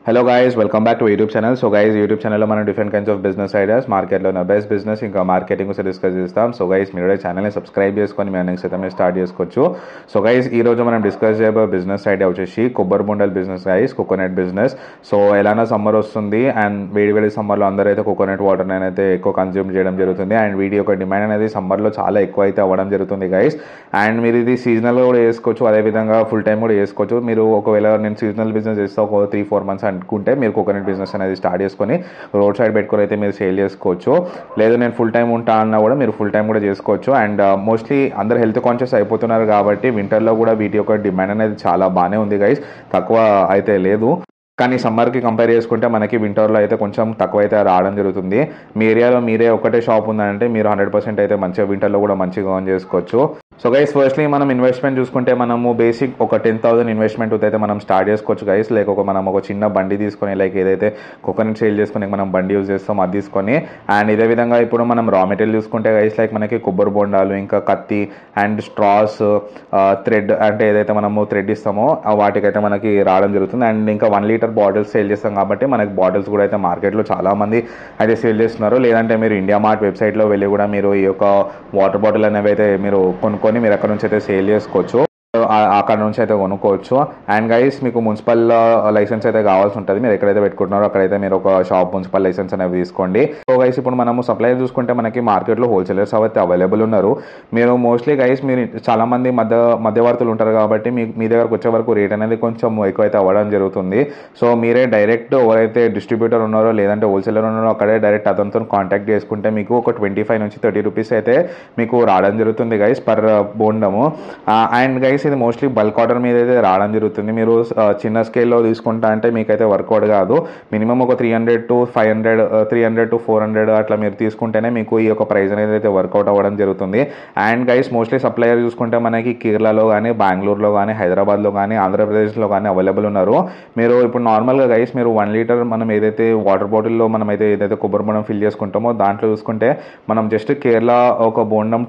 Hello guys, welcome back to YouTube channel. So guys, YouTube ఛానల్లో మనం different kinds of business ideas, మార్కెట్లో ఉన్న best business, ఇంకా marketing గురించి డిస్కస్ చేస్తాం. సో గైస్, మీరు ఛానల్ని సబ్స్క్రైబ్ చేసుకొని మీ ఎర్నింగ్స్ అయితే మీరు స్టార్ట్ చేసుకోవచ్చు. సో గైస్, ఈ రోజు మనం డిస్కస్ చేయబోయే బిజినెస్ ఐడియా వచ్చేసి కొబ్బరి బొండల్ business guys, coconut business. So ఎలానో సమ్మర్ వస్తుంది అండ్ వేడి సమ్మర్లో అందరూ అయితే కోకోనట్ వాటర్ అయితే ఎక్కువ కన్జ్యూమ్ చేయడం జరుగుతుంది. అండ్ వీటి యొక్క డిమాండ్ అనేది సమ్మర్లో చాలా ఎక్కువ అయితే అవ్వడం జరుగుతుంది గైస్. అండ్ మీరు ఇది సీజనల్గా కూడా చేసుకోవచ్చు, అదేవిధంగా ఫుల్ టైం కూడా చేసుకోవచ్చు. మీరు ఒకవేళ నేను సీజనల్ బిజినెస్ చేస్తే ఒక 3-4 months అనుకుంటే మీరు కోకోనట్ బిజినెస్ అనేది స్టార్ట్ చేసుకొని రోడ్ సైడ్ పెట్టుకొని అయితే మీరు సేల్ చేసుకోవచ్చు. లేదు నేను ఫుల్ టైం ఉంటా అన్నా కూడా మీరు ఫుల్ టైం కూడా చేసుకోవచ్చు. అండ్ మోస్ట్లీ అందరు హెల్త్ కాన్షియస్ అయిపోతున్నారు కాబట్టి వింటర్లో కూడా వీటి యొక్క డిమాండ్ అనేది చాలా బాగానే ఉంది గైస్, తక్కువ అయితే లేదు. కానీ సమ్మర్కి కంపేర్ చేసుకుంటే మనకి వింటర్లో అయితే కొంచెం తక్కువ అయితే రావడం జరుగుతుంది. మీ ఏరియాలో మీరే ఒకటే షాప్ ఉందంటే మీరు 100% అయితే మంచిగా వింటర్లో కూడా మంచిగా ఆన్ చేసుకోవచ్చు. సో గైస్, ఫస్ట్లీ మనం ఇన్వెస్ట్మెంట్ చూసుకుంటే మనము బేసిక్ ఒక 10,000 ఇన్వెస్ట్మెంట్ అయితే మనం స్టార్ట్ చేసుకోవచ్చు గైస్. లైక్ మనం ఒక చిన్న బండి తీసుకొని, లైక్ ఏదైతే కోకోనట్ సేల్ చేసుకుని మనం బండి యూజ్ చేస్తాం అది తీసుకొని. అండ్ ఇదే విధంగా ఇప్పుడు మనం రా మెటీరియల్ చూసుకుంటే గైస్, లైక్ మనకి కొబ్బరి బొండాలు, ఇంకా కత్తి అండ్ స్ట్రాస్, థ్రెడ్ అంటే ఏదైతే మనము థ్రెడ్ ఇస్తామో వాటికైతే మనకి రావడం జరుగుతుంది. అండ్ ఇంకా 1 లీటర్ బాటిల్స్ సేల్ చేస్తాం కాబట్టి మనకి బాటిల్స్ కూడా అయితే మార్కెట్లో చాలామంది అయితే సేల్ చేస్తున్నారు. లేదంటే మీరు ఇండియా మార్ట్ వెబ్సైట్లో వెళ్ళి కూడా మీరు ఈ యొక్క వాటర్ బాటిల్ అనేవి అయితే మీరు కొనుక్కొని మీరు అక్కడ నుంచి అయితే సేల్ చేసుకోవచ్చు, అక్కడ నుంచి అయితే కొనుక్కోవచ్చు. అండ్ గైస్, మీకు మున్సిపల్ లైసెన్స్ అయితే కావాల్సి ఉంటుంది. మీరు ఎక్కడైతే పెట్టుకుంటున్నారో అక్కడైతే మీరు ఒక షాప్ మున్సిపల్ లైసెన్స్ అనేవి తీసుకోండి. సో గైస్, ఇప్పుడు మనము సప్లైర్ చూసుకుంటే మనకి మార్కెట్లో హోల్సేలర్స్ అయితే అవైలబుల్ ఉన్నారు. మీరు మోస్ట్లీ గైస్ మీరు చాలామంది మధ్యవర్తులు ఉంటారు కాబట్టి మీ దగ్గరకు వచ్చే వరకు రేట్ అనేది కొంచెం ఎక్కువైతే అవ్వడం జరుగుతుంది. సో మీరే డైరెక్ట్ ఎవరైతే డిస్ట్రిబ్యూటర్ ఉన్నారో లేదంటే హోల్సేలర్ ఉన్నారో అక్కడే డైరెక్ట్ అతనితో కాంటాక్ట్ చేసుకుంటే మీకు ఒక 25 నుంచి 30 రూపీస్ అయితే మీకు రావడం జరుగుతుంది గైస్ పర్ బోండము. అండ్ గైస్, ఇది మోస్ట్లీ బల్క్ ఆర్డర్ మీద అయితే రావడం జరుగుతుంది. మీరు చిన్న స్కేల్లో తీసుకుంటా అంటే మీకైతే వర్కౌట్ కాదు. మినిమం ఒక 300 to 400 అట్లా మీరు తీసుకుంటేనే మీకు ఈ యొక్క ప్రైస్ అనేది అయితే వర్కౌట్ అవ్వడం జరుగుతుంది. అండ్ గైస్, మోస్ట్లీ సప్లయర్ చూసుకుంటే మనకి కేరళలో కానీ, బెంగళూరులో కానీ, హైదరాబాద్లో కానీ, ఆంధ్రప్రదేశ్లో కానీ అవైలబుల్ ఉన్నారు. మీరు ఇప్పుడు నార్మల్గా గైస్ మీరు 1 లీటర్ మనం ఏదైతే వాటర్ బాటిల్లో మనం ఏదైతే కొబ్బరి బొండం ఫిల్ చేసుకుంటామో దాంట్లో చూసుకుంటే మనం జస్ట్ కేరళ ఒక బొండం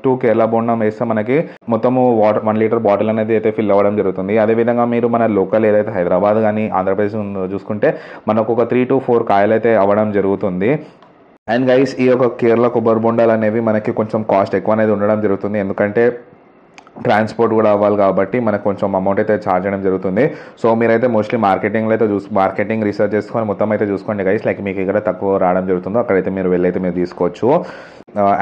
టూ కేరళ బొండం వేస్తే మనకి మొత్తము 1 లీటర్ బాటిల్ అనేది అయితే ఫిల్ అవ్వడం జరుగుతుంది. అదేవిధంగా మీరు మన లోకల్ ఏదైతే హైదరాబాద్ కానీ ఆంధ్రప్రదేశ్ చూసుకుంటే మనకు ఒక 3 to 4 కాయలు అయితే అవ్వడం జరుగుతుంది. అండ్ గైస్, ఈ యొక్క కేరళ కొబ్బరి బొండాలు అనేవి మనకి కొంచెం కాస్ట్ ఎక్కువ అనేది ఉండడం జరుగుతుంది, ఎందుకంటే ట్రాన్స్పోర్ట్ కూడా అవ్వాలి కాబట్టి మనకు కొంచెం అమౌంట్ అయితే ఛార్జ్ చేయడం జరుగుతుంది. సో మీరైతే మోస్ట్లీ మార్కెటింగ్లో అయితే మార్కెటింగ్ రీసెర్చ్ చేసుకొని మొత్తం అయితే చూసుకోండి గైస్. లైక్ మీకు ఇక్కడ తక్కువ రావడం జరుగుతుందో అక్కడైతే మీరు వెళ్ళైతే మీరు తీసుకోవచ్చు.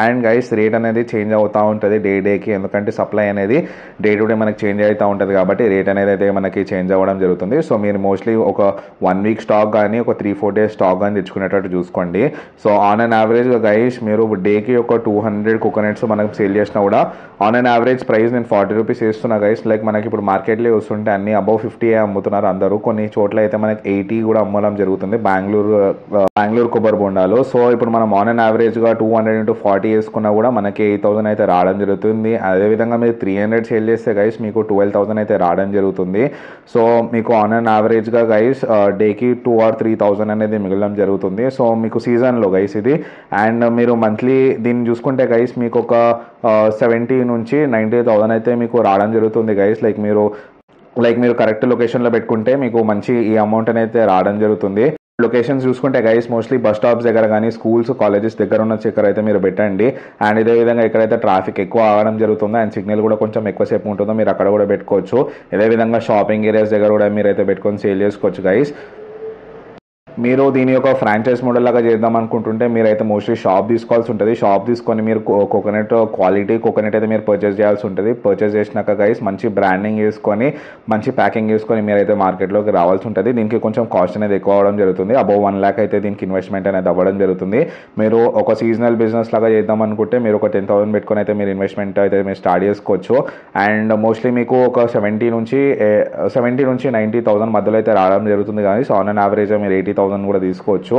అండ్ గైస్, రేట్ అనేది చేంజ్ అవుతూ ఉంటుంది డేకి, ఎందుకంటే సప్లై అనేది డే టు డే మనకి చేంజ్ అవుతూ ఉంటుంది కాబట్టి రేట్ అనేది అయితే మనకి చేంజ్ అవ్వడం జరుగుతుంది. సో మీరు మోస్ట్లీ ఒక 1 week స్టాక్ కానీ ఒక 3-4 days స్టాక్ కానీ తెచ్చుకునేటట్టు చూసుకోండి. So on an average guys మీరు డేకి ఒక 200 కోకోనట్స్ మనకు సేల్ చేసినా కూడా ఆన్ అన్ యావరేజ్ ప్రైస్ నేను 40 రూపీస్ వేస్తున్నా గైస్. లైక్ మనకి ఇప్పుడు మార్కెట్లో వస్తుంటే అన్ని అబౌవ్ 50 అమ్ముతున్నారు అందరూ. కొన్ని చోట్ల అయితే మనకి 80 కూడా అమ్మడం జరుగుతుంది బెంగళూరు కొబ్బరి బొండాలు. సో ఇప్పుడు మనం ఆన్ అన్ యావరేజ్గా 200 into 40 వేసుకున్నా కూడా మనకి 8,000 అయితే రావడం జరుగుతుంది. అదేవిధంగా మీరు 300 సేల్ చేస్తే గైస్ మీకు 12,000 అయితే రావడం జరుగుతుంది. సో మీకు ఆన్ అన్ యావరేజ్గా గైస్ డేకి 2 or 3,000 అనేది మిగలడం జరుగుతుంది. సో మీకు సీజన్లో గైస్ ఇది. అండ్ మీరు మంత్లీ దీన్ని చూసుకుంటే గైస్ మీకు ఒక 70 నుంచి 90,000 అయితే మీకు రావడం జరుగుతుంది గైస్. లైక్ మీరు కరెక్ట్ లొకేషన్లో పెట్టుకుంటే మీకు మంచి ఈ అమౌంట్ అనేది రావడం జరుగుతుంది. లొకేషన్స్ చూసుకుంటే గైస్ మోస్ట్లీ బస్ స్టాప్స్ దగ్గర కానీ, స్కూల్స్ కాలేజెస్ దగ్గర ఉన్న చక్కెర అయితే మీరు పెట్టండి. అండ్ ఇదే విధంగా ఎక్కడైతే ట్రాఫిక్ ఎక్కువ ఆగడం జరుగుతుందో అండ్ సిగ్నల్ కూడా కొంచెం ఎక్కువసేపు ఉంటుందో మీరు అక్కడ కూడా పెట్టుకోవచ్చు. ఇదే విధంగా షాపింగ్ ఏరియాస్ దగ్గర కూడా మీరు అయితే పెట్టుకొని సేల్ చేసుకోవచ్చు గైస్. మీరు దీని యొక్క ఫ్రాంచైజ్ మోడల్ లాగా చేద్దాం అనుకుంటుంటే మీరైతే మోస్ట్లీ షాప్ తీసుకోవాల్సి ఉంటుంది. షాప్ తీసుకొని మీరు కోకోనట్ క్వాలిటీ కోకోనట్ అయితే మీరు పర్చేస్ చేయాల్సి ఉంటుంది. పర్చేస్ చేసినాక గైస్ మంచి బ్రాండింగ్ వేసుకొని మంచి ప్యాకింగ్ చేసుకొని మీరైతే మార్కెట్లోకి రావాల్సి ఉంటుంది. దీనికి కొంచెం కాస్ట్ అనేది ఎక్కువ అవ్వడం జరుగుతుంది. అబౌవ్ 1 lakh అయితే దీనికి ఇన్వెస్ట్మెంట్ అనేది అవ్వడం జరుగుతుంది. మీరు ఒక సీజనల్ బిజినెస్ లాగా చేద్దాం అనుకుంటే మీరు ఒక 10,000 పెట్టుకొని అయితే మీరు ఇన్వెస్ట్మెంట్ అయితే మీరు స్టార్ట్ చేసుకోవచ్చు. అండ్ మోస్ట్లీ మీకు ఒక 70 నుంచి 90,000 మధ్యలో అయితే రావడం జరుగుతుంది. కానీ సో ఆన్ అన్ యావరేజ్ మీరు 80,000 కూడా తీసుకోవచ్చు.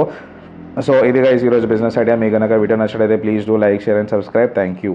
సో ఇది గైస్ ఈరోజు బిజినెస్ ఐడియా. మీకు కనుక వీడియో నచ్చినట్లయితే please do like, share and subscribe. Thank you.